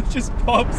It just pops.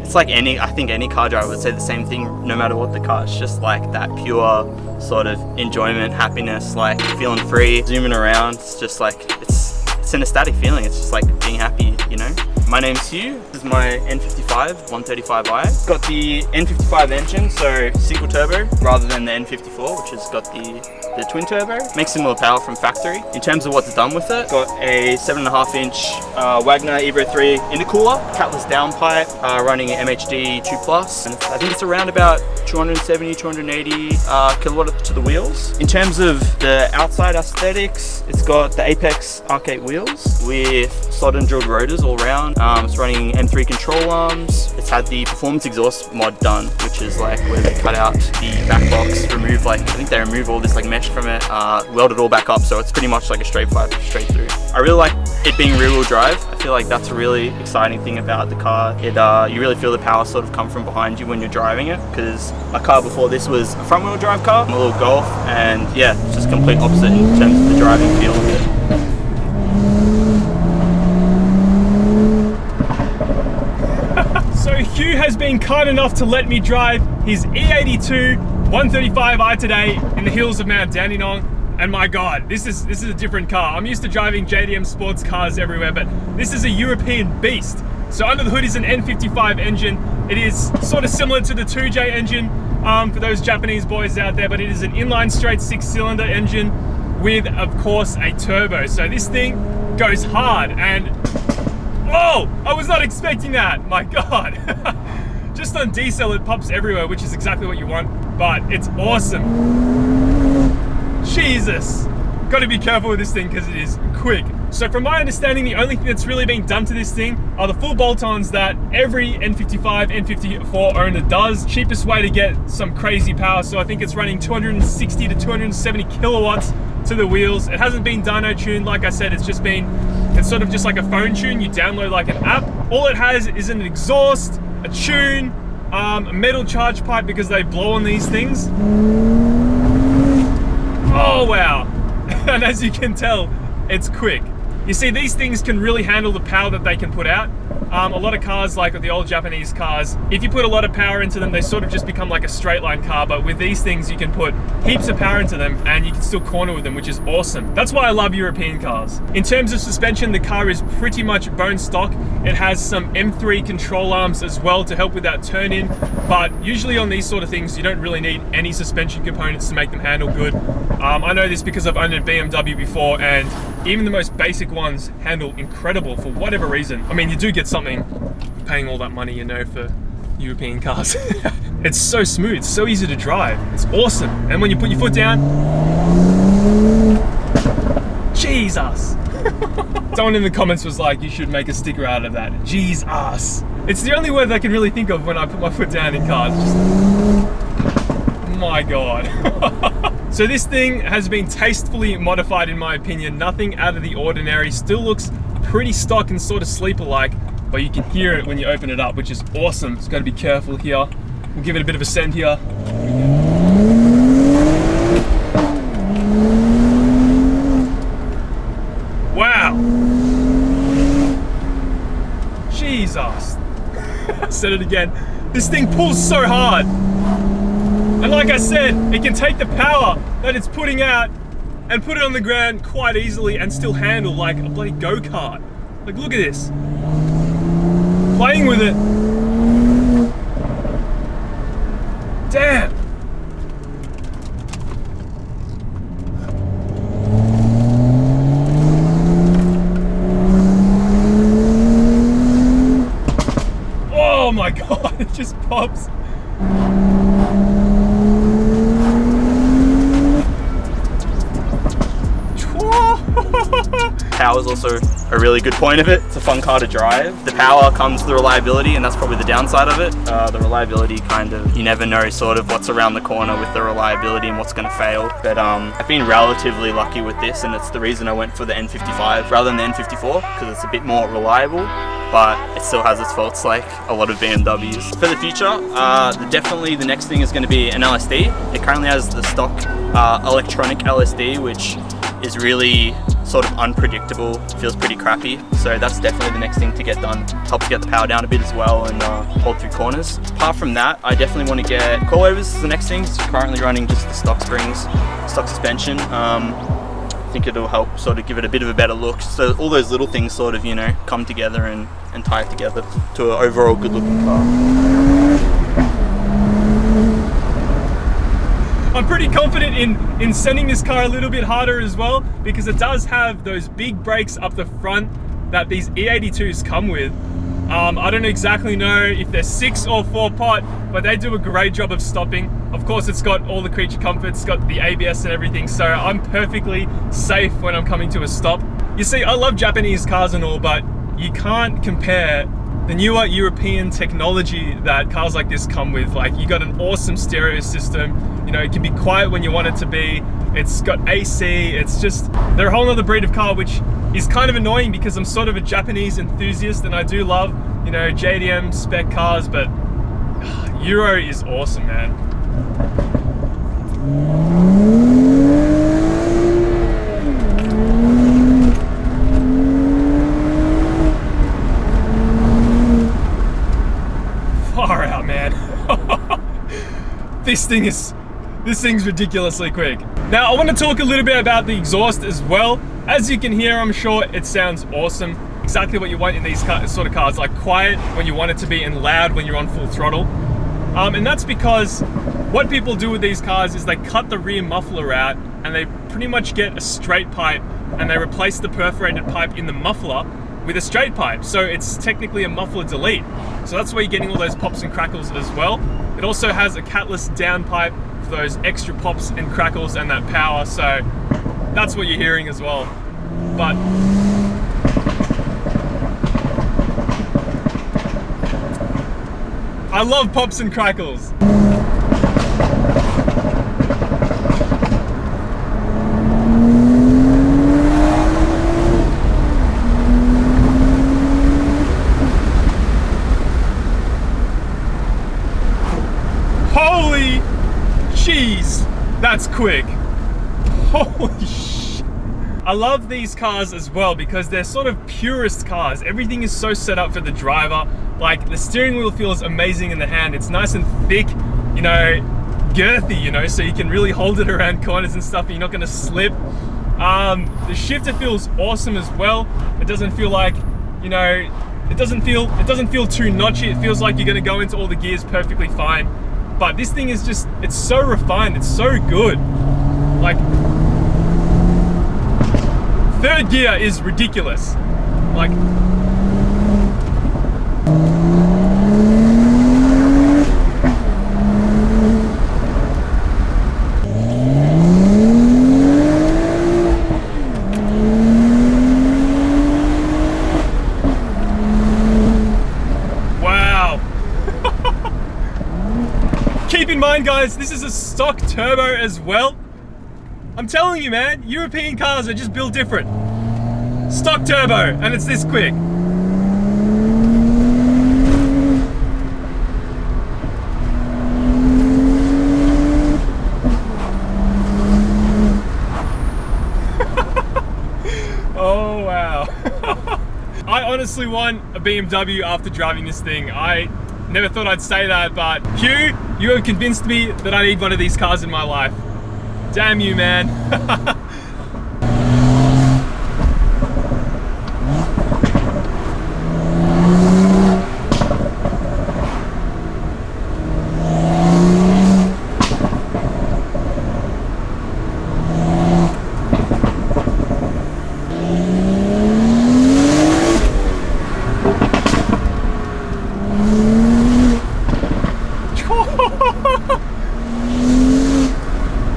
It's like I think any car driver would say the same thing no matter what the car. It's just like that pure sort of enjoyment, happiness, like feeling free, zooming around. It's just like, it's an ecstatic feeling. It's just like being happy, you know? My name's Hugh. This is my N55 135i. Got the N55 engine, so single turbo rather than the N54, which has got the twin turbo. Makes similar power from factory. In terms of what's done with it, got a 7.5-inch Wagner Evo 3 intercooler, catless downpipe, running MHD 2+, and I think it's around about 270, 280 kilowatt to the wheels. In terms of the outside aesthetics, it's got the Apex Arcade wheels with slot and drilled rotors all around. It's running M3 control arms. It's had the performance exhaust mod done, which is like where they cut out the back box, remove I think they remove all this like mesh from it, weld it all back up, so it's pretty much like a straight pipe, straight through. I really like it being rear wheel drive. I feel like that's a really exciting thing about the car. You really feel the power sort of come from behind you when you're driving it, because a car before this was a front wheel drive car, a little Golf, and yeah, it's just complete opposite in terms of the driving feel of it. So Hugh has been kind enough to let me drive his E82 135i today in the hills of Mount Dandenong, and my god, this is a different car. I'm used to driving JDM sports cars everywhere, but this is a European beast. So under the hood is an N55 engine. It is sort of similar to the 2J engine for those Japanese boys out there, but it is an inline straight 6-cylinder engine with, of course, a turbo. So this thing goes hard, and oh, I was not expecting that, my god. Just on diesel it pops everywhere, which is exactly what you want, but it's awesome. Jesus, gotta be careful with this thing because it is quick. So from my understanding, the only thing that's really been done to this thing are the full bolt-ons that every N55, N54 owner does. Cheapest way to get some crazy power, so I think it's running 260 to 270 kilowatts to the wheels. It hasn't been dyno tuned, like I said, it's sort of just like a phone tune. You download like an app. All it has is an exhaust, a tune, a metal charge pipe because they blow on these things. Oh wow. And as you can tell, it's quick. You see, these things can really handle the power that they can put out. A lot of cars, like the old Japanese cars, if you put a lot of power into them, they sort of just become like a straight line car, but with these things you can put heaps of power into them and you can still corner with them, which is awesome. That's why I love European cars. In terms of suspension, the car is pretty much bone stock. It has some M3 control arms as well to help with that turn in, but usually on these sort of things you don't really need any suspension components to make them handle good. I know this because I've owned a BMW before, and even the most basic ones handle incredible for whatever reason. I mean, you do get something paying all that money, you know, for European cars. It's so smooth, so easy to drive. It's awesome. And when you put your foot down, Jesus. Someone in the comments was like, you should make a sticker out of that. Jesus. It's the only word I can really think of when I put my foot down in cars. Just, my God. So this thing has been tastefully modified in my opinion. Nothing out of the ordinary. Still looks pretty stock and sort of sleeper-like, but you can hear it when you open it up, which is awesome. Just gotta be careful here. We'll give it a bit of a send here. Wow. Jesus. I said it again. This thing pulls so hard. And like I said, it can take the power that it's putting out and put it on the ground quite easily and still handle like a bloody go-kart. Like, look at this. Playing with it. Damn. Oh my God, it just pops. power is also a really good point of it. It's a fun car to drive. The power comes with the reliability, and that's probably the downside of it. The reliability kind of, you never know sort of what's around the corner with the reliability and what's going to fail. But I've been relatively lucky with this, and it's the reason I went for the N55 rather than the N54, because it's a bit more reliable, but it still has its faults like a lot of BMWs. For the future, definitely the next thing is going to be an LSD. It currently has the stock electronic LSD, which is really sort of unpredictable, feels pretty crappy. So that's definitely the next thing to get done. Helps get the power down a bit as well and hold through corners. Apart from that, I definitely want to get coilovers as the next thing. It's currently running just the stock springs, stock suspension. I think it'll help sort of give it a bit of a better look. So all those little things sort of, you know, come together and tie it together to an overall good looking car. I'm pretty confident in sending this car a little bit harder as well, because it does have those big brakes up the front that these E82s come with. I don't exactly know if they're 6 or 4 pot, but they do a great job of stopping. Of course, it's got all the creature comforts, it's got the ABS and everything, so I'm perfectly safe when I'm coming to a stop. You see, I love Japanese cars and all, but you can't compare the newer European technology that cars like this come with. Like, you got an awesome stereo system, you know, it can be quiet when you want it to be, it's got AC, it's just, they're a whole other breed of car, which is kind of annoying because I'm sort of a Japanese enthusiast and I do love, you know, JDM spec cars, but Euro is awesome, man. Far out, man. This thing's ridiculously quick. Now I want to talk a little bit about the exhaust as well. As you can hear, I'm sure it sounds awesome. Exactly what you want in these sort of cars, like quiet when you want it to be and loud when you're on full throttle. And that's because what people do with these cars is they cut the rear muffler out and they pretty much get a straight pipe and they replace the perforated pipe in the muffler with a straight pipe. So it's technically a muffler delete. So that's where you're getting all those pops and crackles as well. It also has a catless downpipe for those extra pops and crackles and that power. So that's what you're hearing as well. But I love pops and crackles. Holy jeez, that's quick. Holy shit. I love these cars as well because they're sort of purist cars. Everything is so set up for the driver. Like, the steering wheel feels amazing in the hand. It's nice and thick, you know, girthy, you know, so you can really hold it around corners and stuff and you're not gonna slip. The shifter feels awesome as well. It doesn't feel like, you know, it doesn't feel too notchy. It feels like you're gonna go into all the gears perfectly fine. But this thing is just, it's so refined, it's so good. Like, third gear is ridiculous. Like, keep in mind, guys, this is a stock turbo as well. I'm telling you, man, European cars are just built different. Stock turbo, and it's this quick. Oh, wow. I honestly want a BMW after driving this thing. I never thought I'd say that, but Hugh, you have convinced me that I need one of these cars in my life. Damn you, man.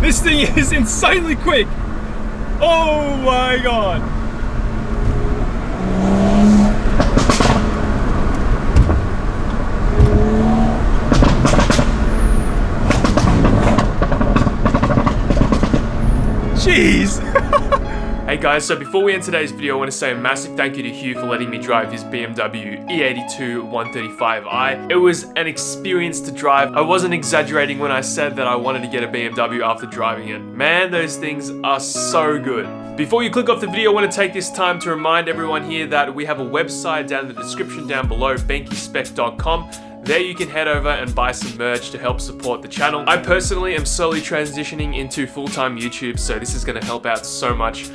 This thing is insanely quick. Oh my god. Alright guys, so before we end today's video, I want to say a massive thank you to Hugh for letting me drive his BMW E82 135i. It was an experience to drive. I wasn't exaggerating when I said that I wanted to get a BMW after driving it. Man, those things are so good. Before you click off the video, I want to take this time to remind everyone here that we have a website down in the description down below, benkyspec.com. There you can head over and buy some merch to help support the channel. I personally am slowly transitioning into full-time YouTube, so this is going to help out so much,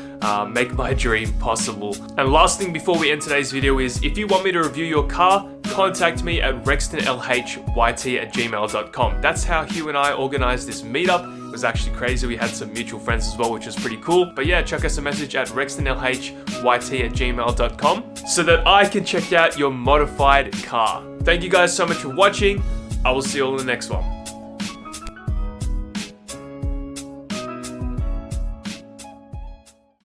make my dream possible. And last thing before we end today's video is, if you want me to review your car, contact me at rextonlhyt@gmail.com. That's how Hugh and I organized this meetup. It was actually crazy. We had some mutual friends as well, which was pretty cool. But yeah, chuck us a message at rextonlhyt@gmail.com so that I can check out your modified car. Thank you guys so much for watching. I will see you all in the next one.